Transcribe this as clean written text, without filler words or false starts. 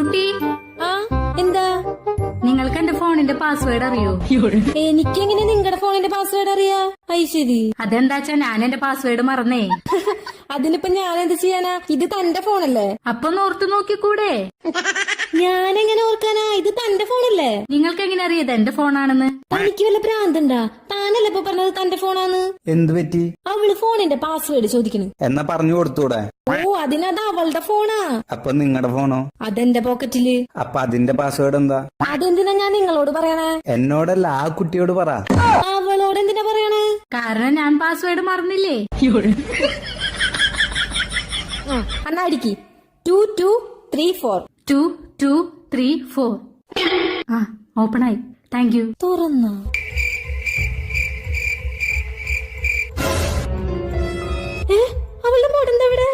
കുട്ടി ആ എന്താ? നിങ്ങൾക്ക് എന്റെ ഫോണിന്റെ പാസ്വേഡ് അറിയോ? എനിക്കെങ്ങനെ നിങ്ങളുടെ ഫോണിന്റെ പാസ്വേഡ് അറിയാ? ശരി. അതെന്താച്ചാ ഞാൻ എന്റെ പാസ്വേഡ് മറന്നേ. അതിനിപ്പോ ഞാൻ എന്ത് ചെയ്യാനാ? ഇത് തന്റെ ഫോണല്ലേ? അപ്പൊ ഓർത്തു നോക്കിക്കൂടെ? ഞാനെങ്ങനെ ഓർക്കാനാ? ഇത് തന്റെ ഫോണല്ലേ? നിങ്ങൾക്ക് എങ്ങനെ അറിയത് എന്റെ ഫോണാണെന്ന്? തനിക്ക് വല്ല ഭ്രാന്തണ്ടാ? താനല്ലേ ഇപ്പൊ പറഞ്ഞത് തന്റെ ഫോണാന്ന്? എന്ത് പറ്റി? അവള് ഫോണിന്റെ പാസ്വേഡ് ചോദിക്കണു. എന്നാ പറഞ്ഞു കൊടുത്തൂടെ? ഓ, അതിനത് അവളുടെ ഫോണാ. അപ്പൊ നിങ്ങളുടെ ഫോണോ? അതെന്റെ പോക്കറ്റില്. അപ്പൊ അതിന്റെ പാസ്വേഡ് എന്താ? അതെന്തിനാ ഞാൻ നിങ്ങളോട് പറയണേ? എന്നോടല്ല, ആ കുട്ടിയോട് പറ. അവളോട് എന്തിനാ പറയണേ? കാരണം ഞാൻ പാസ്വേഡ് മറന്നില്ലേ. എന്നാ അടിക്ക്. 2234 2234. ആ, ഓപ്പൺ ആയി. Thank you. തുറന്ന അവളുടെ മോഡെന്താ ഇവിടെ?